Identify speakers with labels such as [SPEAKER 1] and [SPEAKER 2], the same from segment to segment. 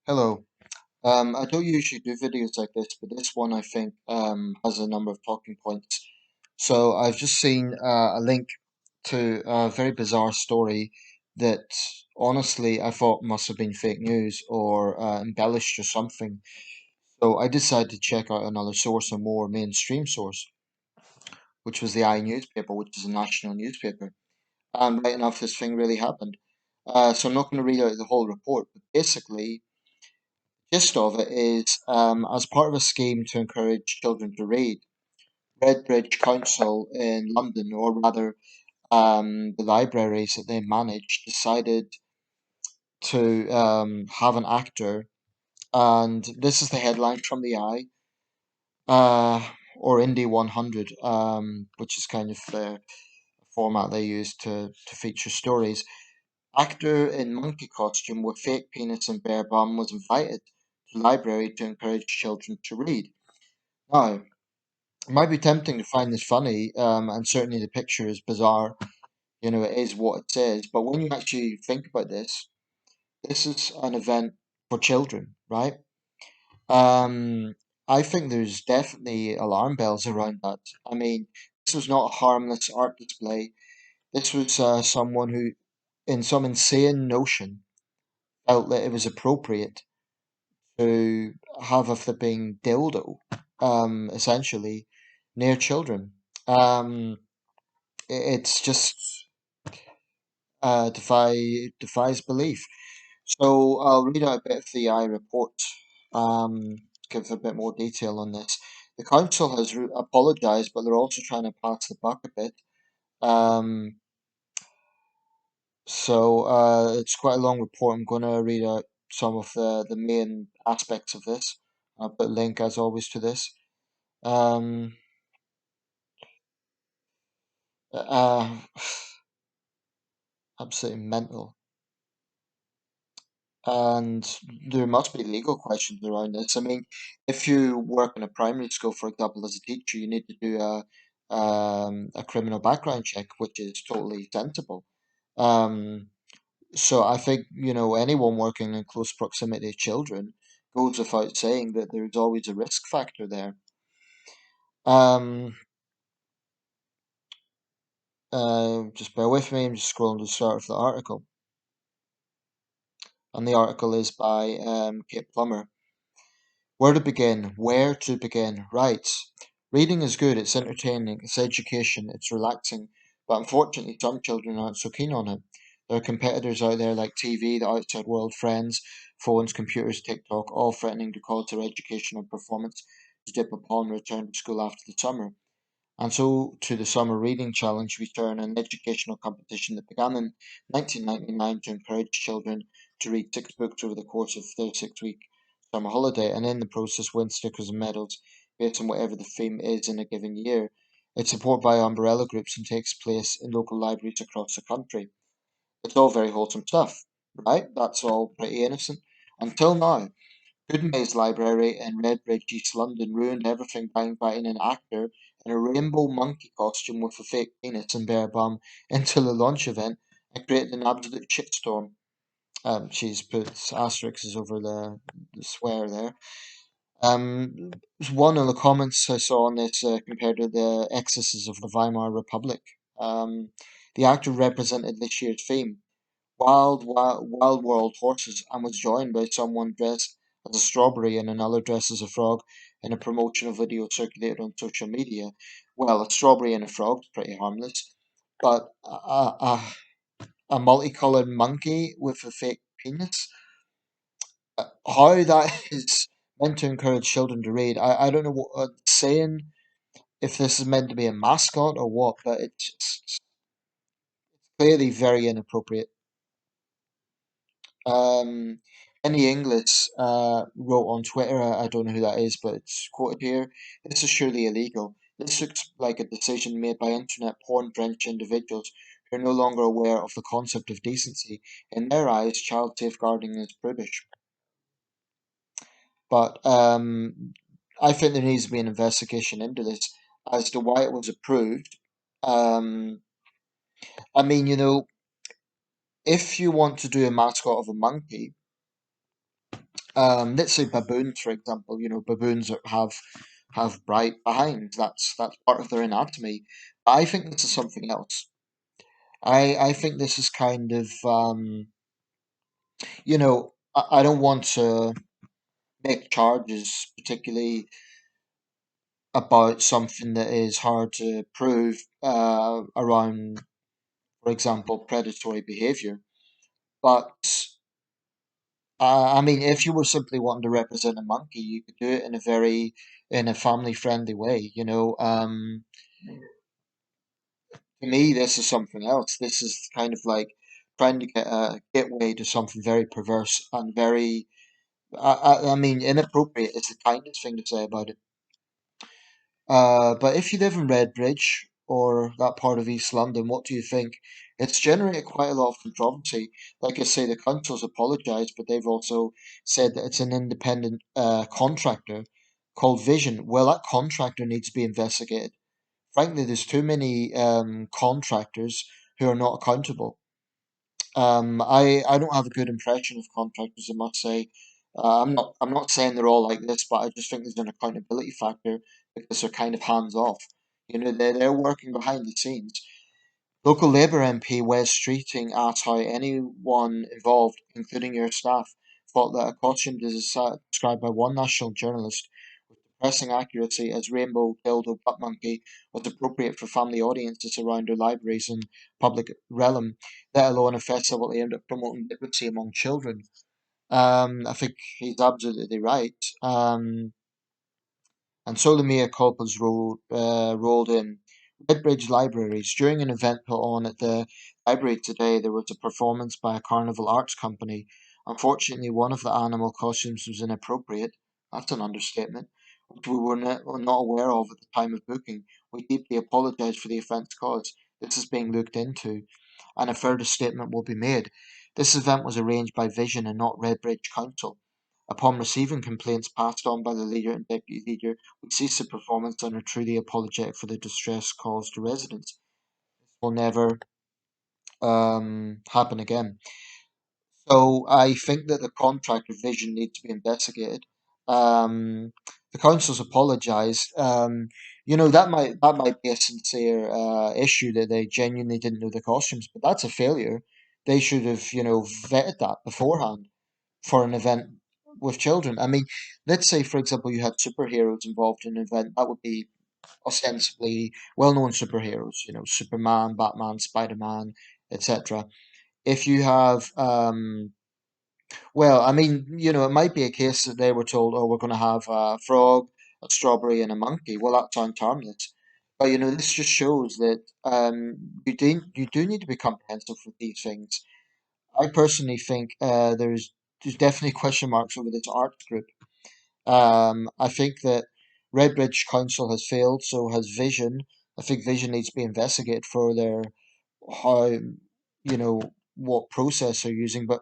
[SPEAKER 1] Hello. I don't usually do videos like this, but this one I think has a number of talking points. So I've just seen a link to a very bizarre story that honestly I thought must have been fake news or embellished or something. So I decided to check out another source, a more mainstream source, which was the newspaper, which is a national newspaper. And right enough, this thing really happened. So I'm not going to read out the whole report, but basically gist of it is, as part of a scheme to encourage children to read, Redbridge Council in London, or rather the libraries that they manage, decided to have an actor, and this is the headline from the or Indie 100, which is kind of the format they use to feature stories. Actor in monkey costume with fake penis and bare bum was invited to library to encourage children to read. Now, it might be tempting to find this funny, and certainly the picture is bizarre. You know, it is what it says. But when you actually think about this, this is an event for children, right? Um, I think there's definitely alarm bells around that. I mean, this was not a harmless art display. This was someone who, in some insane notion, felt that it was appropriate to have a flipping dildo, essentially, near children. Um, it's just defies belief. So I'll read out a bit of the report, to give a bit more detail on this. The council has apologised, but they're also trying to pass the buck a bit. Um, it's quite a long report. I'm going to read out some of the main aspects of this. I'll put a link, as always, to this. Um, uh, Absolutely mental. And there must be legal questions around this. I mean, if you work in a primary school, for example, as a teacher, you need to do a criminal background check, which is totally sensible. Um, so I think, you know, anyone working in close proximity to children goes without saying that there's always a risk factor there. Um, just bear with me. I'm just scrolling to the start of the article, and the article is by Kate Plummer. Where to begin? Where to begin? Right. Reading is good, it's entertaining, it's education, it's relaxing, but unfortunately some children aren't so keen on it. There are competitors out there like TV, the outside world, friends, phones, computers, TikTok, all threatening to cause their educational performance to dip upon return to school after the summer. And so to the Summer Reading Challenge return, an educational competition that began in 1999 to encourage children to read 6 books over the course of their 6 week summer holiday, and in the process win stickers and medals based on whatever the theme is in a given year. It's supported by umbrella groups and takes place in local libraries across the country. It's all very wholesome stuff, right? That's all pretty innocent. Until now. Goodmay's Library in Redbridge, East London ruined everything by inviting an actor in a rainbow monkey costume with a fake penis and bare bum into the launch event and created an absolute shitstorm. She's put asterisks over the swear there. One of the comments I saw on this compared to the excesses of the Weimar Republic. Um, the actor represented this year's theme, wild world horses, and was joined by someone dressed as a strawberry and another dressed as a frog in a promotional video circulated on social media. Well, a strawberry and a frog is pretty harmless, but a multicolored monkey with a fake penis, how that is meant to encourage children to read, I don't know what it's saying, if this is meant to be a mascot or what, but it's just clearly very inappropriate. Um, Any English wrote on Twitter, I don't know who that is, but it's quoted here. This is surely illegal. This looks like a decision made by internet porn drenched individuals who are no longer aware of the concept of decency. In their eyes, child safeguarding is prudish. But I think there needs to be an investigation into this as to why it was approved. Um, I mean, you know, if you want to do a mascot of a monkey, Let's say baboons, for example. Baboons have bright behinds. That's part of their anatomy. I think this is something else. I think this is kind of I don't want to make charges particularly about something that is hard to prove around, for example, predatory behavior. But I mean, if you were simply wanting to represent a monkey, you could do it in a family friendly way. To me, this is something else. This is kind of like trying to get a gateway to something very perverse and very, I mean, inappropriate is the kindest thing to say about it. But if you live in Redbridge or that part of East London, what do you think? It's generated quite a lot of controversy. Like I say, the council's apologised, but they've also said that it's an independent contractor called Vision. Well, that contractor needs to be investigated. Frankly, there's too many contractors who are not accountable. I don't have a good impression of contractors, I must say. I'm not saying they're all like this, but I just think there's an accountability factor because they're kind of hands off. They're working behind the scenes. Local Labour MP Wes Streeting asked how anyone involved, including your staff, thought that a costume described by one national journalist with depressing accuracy as rainbow dildo butt monkey was appropriate for family audiences around their libraries and public realm, let alone a festival aimed at promoting literacy among children. I think he's absolutely right. And so the mea culpas rolled in. Redbridge Libraries. During an event put on at the library today, there was a performance by a carnival arts company. Unfortunately, one of the animal costumes was inappropriate. That's an understatement, which we were not aware of at the time of booking. We deeply apologise for the offence caused. This is being looked into, and a further statement will be made. This event was arranged by Vision and not Redbridge Council. Upon receiving complaints passed on by the leader and deputy leader, we ceased the performance and are truly apologetic for the distress caused to residents. Will never happen again. So I think that the contract revision needs to be investigated. Um, the council's apologised. That might be a sincere issue that they genuinely didn't know the costumes, but that's a failure. They should have, vetted that beforehand for an event with children. I mean, let's say, for example, you had superheroes involved in an event, that would be ostensibly well known superheroes, Superman, Batman, Spider Man, etc. If you have, well, I mean, it might be a case that they were told, oh, we're going to have a frog, a strawberry, and a monkey. Well, that sounds harmless. But, this just shows that you do need to be comprehensive with these things. I personally think there's definitely question marks over this arts group. I think that Redbridge Council has failed, so has Vision. I think Vision needs to be investigated for their how what process they're using. But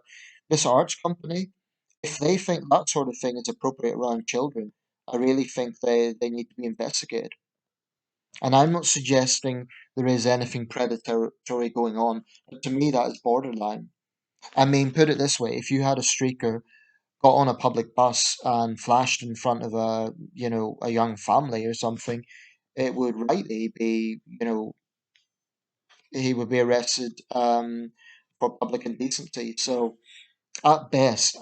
[SPEAKER 1] this arts company, if they think that sort of thing is appropriate around children, I really think they need to be investigated. And I'm not suggesting there is anything predatory going on, but to me that is borderline. I mean, put it this way: if you had a streaker got on a public bus and flashed in front of a young family or something, it would rightly be, he would be arrested for public indecency. So at best,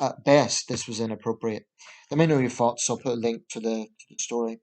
[SPEAKER 1] this was inappropriate. Let me know your thoughts. I'll put a link to the story.